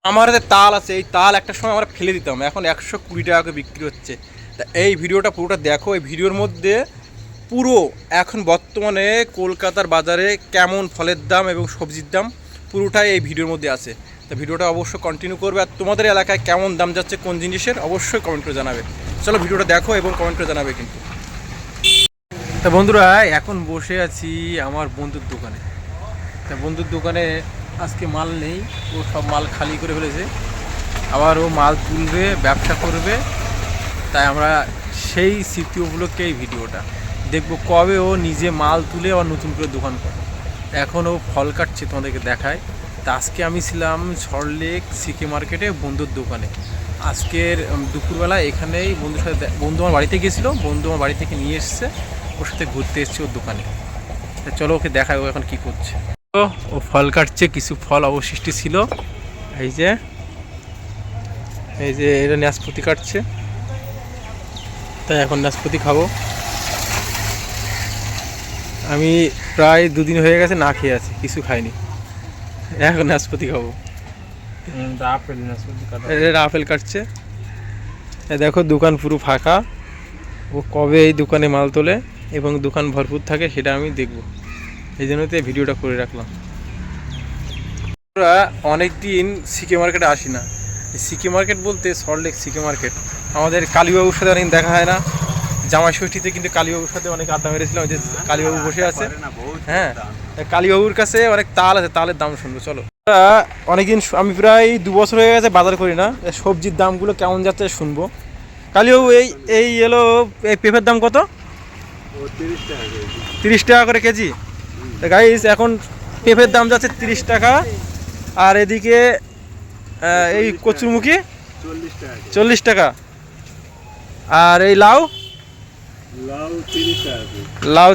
আমার হাতে তাল আছে, এই তাল একটা সময় আমরা ফেলে দিতাম, এখন 120 টাকা করে বিক্রি হচ্ছে। তা এই ভিডিওটা পুরোটা দেখো। এই ভিডিওর মধ্যে পুরো এখন বর্তমানে কলকাতার বাজারে কেমন ফলের দাম এবং সবজির দাম পুরোটাই এই ভিডিওর মধ্যে আছে। তো ভিডিওটা অবশ্যই কন্টিনিউ করবে। আর তোমাদের এলাকায় কেমন দাম যাচ্ছে কোন জিনিসের অবশ্যই কমেন্ট করে জানাবে। চলো ভিডিওটা দেখো এবং কমেন্ট করে জানাবে কিন্তু। তা বন্ধুরা, এখন বসে আছি আমার বন্ধুর দোকানে। তা বন্ধুর দোকানে আজকে মাল নেই, ও সব মাল খালি করে ফেলেছে। আবার ও মাল তুলবে, ব্যবসা করবে। তাই আমরা সেই স্মৃতি উপলক্ষে এই ভিডিওটা দেখবো, কবে ও নিজে মাল তুলে আবার নতুন করে দোকান করে। এখন ও ফল কাটছে, তোমাদেরকে দেখায়। তা আজকে আমি ছিলাম সল্টলেক সিকে মার্কেটে বন্ধুর দোকানে। আজকের দুপুরবেলা এখানেই বন্ধুর সাথে, বন্ধু আমার বাড়িতে গিয়েছিলো, বন্ধু আমার বাড়ি থেকে নিয়ে এসছে, ওর সাথে ঘুরতে এসছে ওর দোকানে। তা চলো ওকে দেখায় ও এখন কী করছে। ও ফল কাটছে, কিছু ফল অবশিষ্ট ছিল। এই যে এটা নাশপাতি কাটছে। তাই এখন নাশপাতি খাবো। আমি প্রায় 2 দিন হয়ে গেছে না খেয়ে আছি, কিছু খাইনি, এখন নাশপাতি খাবো। আপেল কাটছে। দেখো দোকান পুরো ফাঁকা। ও কবে এই দোকানে মাল তোলে এবং দোকান ভরপুর থাকে সেটা আমি দেখবো, এই জন্যতে ভিডিওটা করে রাখলাম। আমরা অনেক দিন সিকে মার্কেটে আসি না। সিকে মার্কেট বলতে সল্টলেক সিকে মার্কেট। আমাদের কালীবাবুর সাথে অনেক দেখা হয় না। জামাই ষষ্ঠীতে কিন্তু কালীবাবুর সাথে অনেক আড্ডা মেরেছিলাম, ওই যে কালীবাবু বসে আছে। হ্যাঁ, কালীবাবুর কাছে অনেক তাল আছে, তালের দাম শুনবো চলো। অনেকদিন, আমি প্রায় 2 বছর হয়ে গেছে বাজার করি না। সবজির দামগুলো কেমন যাচ্ছে শুনবো। কালীবাবু, এই এলো, এই পেঁপের দাম কত? 30 টাকা করে কেজি। গাইস, এখন পেঁপের দাম যাচ্ছে 30 টাকা। আর এদিকে এই কচুরমুখী 40 টাকা। আর এই লাউ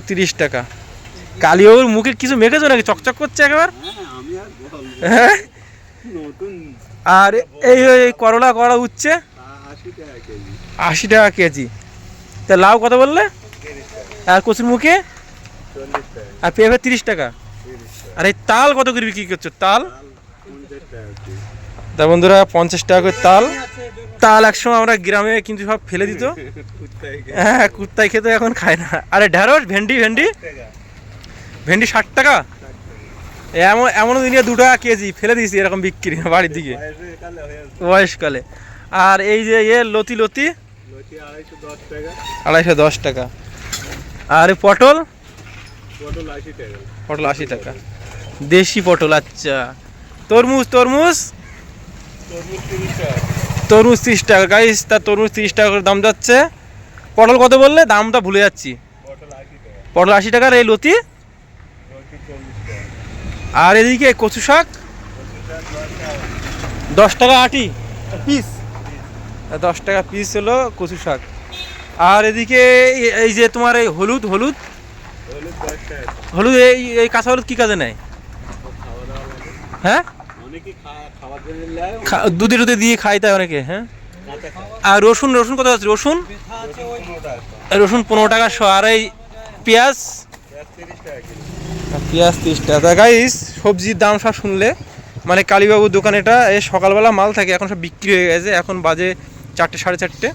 30 টাকা। কালীবাবুর মুখে কিছু মেখেছো নাকি? চকচক করছে একবার। হ্যাঁ, আর এই করলা উচ্ছে 80 টাকা কেজি। তা লাউ কত বললে? আর কচুরমুখী আর পেঁপে 30 টাকা। আর এই তাল কত করে বিক্রি করছো? তাল তা বন্ধুরা 50 টাকা করে তাল। তাল একসময় আমরা গ্রামে কিন্তু সব ফেলে দিত। হ্যাঁ, কুত্তায় খেতে, এখন খায় না। আরে ঢেঁড়স, ভেন্ডি 60 টাকা। এমনও দিনে 2 টাকা কেজি ফেলে দিয়েছি এরকম বিক্রি বাড়ির দিকে বয়সকালে। আর এই যে লতি 210 টাকা। আর পটল 80 টাকা, দেশি পটল। আচ্ছা, তরমুজ 30 টাকা। গাইস, তার তরমুজ 30 টাকা করে দাম যাচ্ছে। পটল কত বললে? দামটা ভুলে যাচ্ছি। পটল 80 টাকার। এই লতি। আর এদিকে কচু শাক 10 টাকা আটি পিস। 10 টাকা পিস হলো কচু শাক। আর এদিকে এই যে তোমার এই হলুদ এই কাঁচা হলুদ কি কাজে নেয়? হ্যাঁ, দুধে দিয়ে খাই তাই অনেকে। হ্যাঁ, আর রসুন কত আছে? রসুন 15 টাকা। আর এই পেঁয়াজ 30 টাকা। গাইস, সবজির দাম সব শুনলে মানে কালীবাবুর দোকান এটা, সকালবেলা মাল থাকে, এখন সব বিক্রি হয়ে গেছে। এখন বাজে 4টে, 4:30।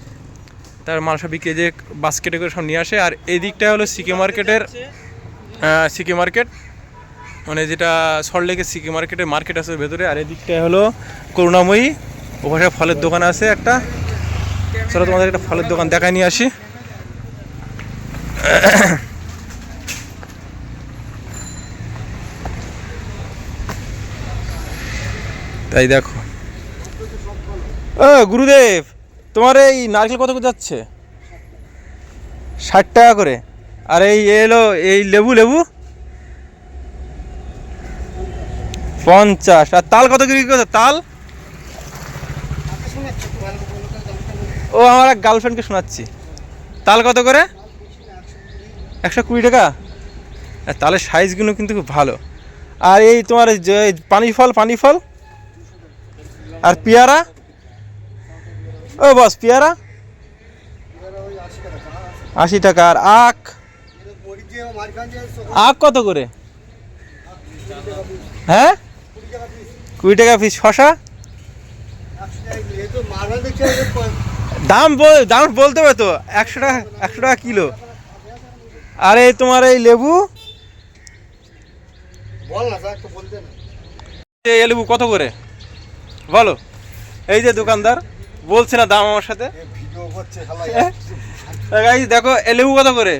তার মাল সব বিক্রি, যে বাস্কেটে করে সব নিয়ে আসে। আর এই দিকটা হলো সিকে মার্কেটের, সিকে মার্কেট মানে যেটা সল্টলেকের সিকে মার্কেট আছে ভেতরে। আর এই দিকটায় হলো করুণাময়ী, ওখানে ফলের দোকান আছে একটা। চলো তোমাদের একটা ফলের দোকান দেখায় নিয়ে আসি। তাই দেখো। গুরুদেব, তোমার এই নারকেল কত করে যাচ্ছে? 60 টাকা করে। আর এই এই লেবু 50। আর তাল কত করে বিক্রি করছে? তাল আমার এক গার্লফ্রেন্ডকে শোনাচ্ছি। তাল কত করে? 120 টাকা। তালের সাইজগুলো কিন্তু খুব ভালো। আর এই তোমার পানি ফল আর পেয়ারা, বস পেয়ারা 80 টাকা। আর আখ কত করে? হ্যাঁ, 20 টাকা পিস। শশা দাম বলতে হবে তো, 100 টাকা কিলো। আর এই তোমার এই লেবু, এই লেবু কত করে বলো? এই যে দোকানদার বলছে না দাম আমার সাথে। গাইস দেখো এই লেবু কত করে।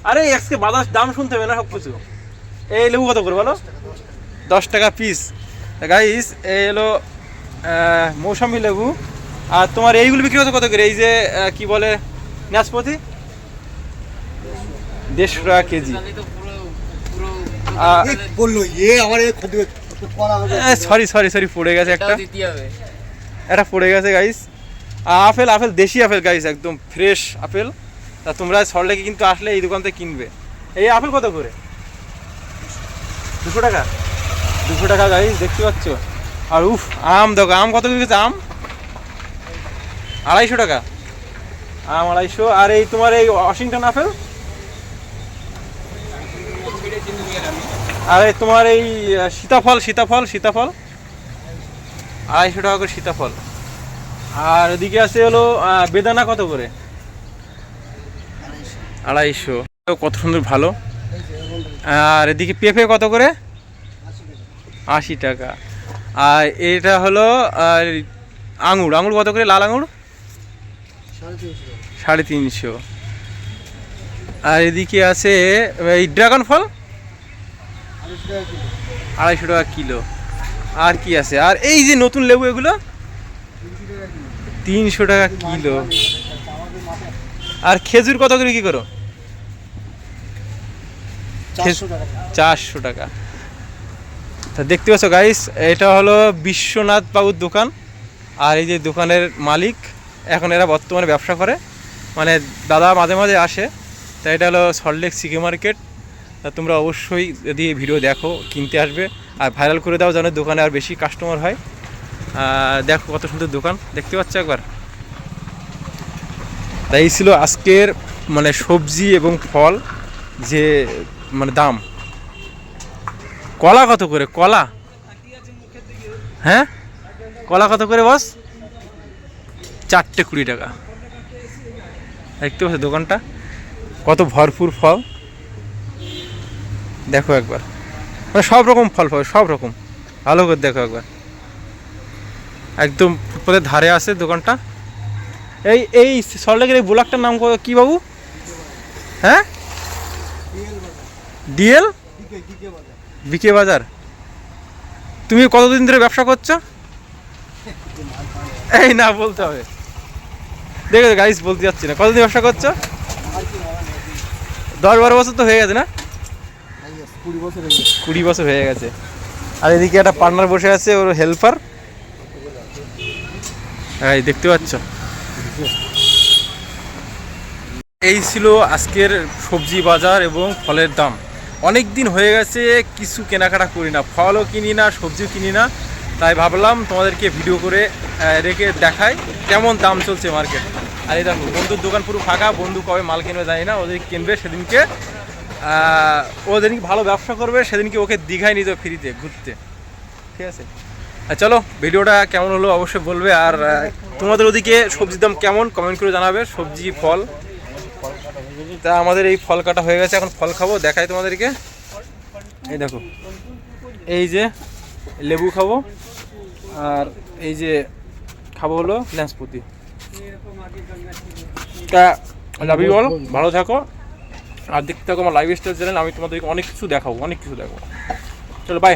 আরে আজকে বাজার দাম শুনতে হবে না সব কিছু। এই লেবু কত করে বলো? 10 টাকা পিস। গাইস এই হলো মৌসুমী লেবু। আর তোমার এইগুলো বিক্রি হচ্ছে কত করে? এই যে কি বলে নাশপাতি, 150 টাকা কেজি। সরি পড়ে গেছে একটা, এটা পড়ে গেছে গাইস। আপেল দেশি আপেল গাইস, একদম ফ্রেশ আপেল। তা তোমরা সল্টলেকে কিন্তু আসলে এই দোকান থেকে কিনবে। এই আপেল কত করে? 200 টাকা। 200 টাকা গাইস, দেখতে পাচ্ছ। আর উফ, আম দেখো, আম কত করে গেছে? আম 250 টাকা, আম 250। আর এই তোমার এই ওয়াশিংটন আপেল, আর এই তোমার এই সীতাফল 250 টাকা করে সীতাফল। আর এদিকে আছে হলো বেদানা কত করে? 250। কত সুন্দর ভালো। আর এদিকে পেঁপে কত করে? 80 টাকা। আর এটা হলো আঙুর কত করে? লাল আঙুর 350। আর এদিকে আছে এই ড্রাগন ফল 250 টাকা কিলো। আর কি আছে? আর এই যে নতুন লেবু, এগুলো 300 টাকা কিলো। আর খেজুর কত করে কি করো? 400 টাকা। তা দেখতে পাচ্ছ গাইস, এটা হলো বিশ্বনাথ বাবুর দোকান। আর এই যে দোকানের মালিক, এখন এরা বর্তমানে ব্যবসা করে, মানে দাদা মাঝে মাঝে আসে। তা এটা হলো সল্টলেক সিকে মার্কেট। তা তোমরা অবশ্যই যদি ভিডিও দেখো কিনতে আসবে, আর ভাইরাল করে দাও যেন দোকানে আর বেশি কাস্টমার হয়। দেখো কত সুন্দর দোকান, দেখতে পাচ্ছ একবার। তাই ছিল আজকের মানে সবজি এবং ফল যে মানে দাম। কলা কত করে? কলা, হ্যাঁ কলা কত করে বস? 4টে 20 টাকা। দেখতে পাচ্ছ দোকানটা কত ভরপুর ফল, দেখো একবার। মানে সব রকম ফল পাবে, সব রকম। ভালো করে দেখো একবার, একদম ফুটপাতের ধারে আছে দোকানটা। এই সল্টলেকের এই ব্লকটার নাম কি বাবু? হ্যাঁ, ডিএল বিকে বাজার। তুমি কতদিন ধরে ব্যবসা করছো? এই না বলতে হবে, দেখো গাইস বলতে যাচ্ছি না। কতদিন ব্যবসা করছো? 10-12 বছর তো হয়ে গেছে না? 20 বছর হয়ে গেছে। আর এদিকে একটা পার্টনার বসে আছে, ওর হেল্পার। এই দেখতে পাচ্ছ। এই ছিল আজকের সবজি বাজার এবং ফলের দাম। অনেক দিন হয়ে গেছে কিছু কেনাকাটা করি না, ফলও কিনি না, সবজিও কিনি না। তাই ভাবলাম তোমাদেরকে ভিডিও করে রেখে দেখাই কেমন দাম চলছে মার্কেট। আর এই দেখো বন্ধুর দোকান পুরো ফাঁকা, বন্ধু কবে মাল কিনবে জানি না। ওদের কিনবে সেদিনকে, ও যেদিনকে ভালো ব্যবসা করবে সেদিনকে ওকে দীঘায় নিয়ে যাবে ফ্রিতে ঘুরতে, ঠিক আছে? চলো ভিডিওটা কেমন হলো অবশ্যই বলবে। আর তোমাদের ওদিকে সবজির দাম কেমন কমেন্ট করে জানাবে, সবজি ফল। তা আমাদের এই ফল কাটা হয়ে গেছে, এখন ফল খাবো, দেখাই তোমাদেরকে। এই দেখো, এই যে লেবু খাবো, আর এই যে খাবো হলো নাশপাতি। তা লাভ ইউ অল, ভালো থাকো আর দেখতে থাকো আমার লাইফস্টাইল চ্যানেল। আমি তোমাদেরকে অনেক কিছু দেখাবো। চলো বাই।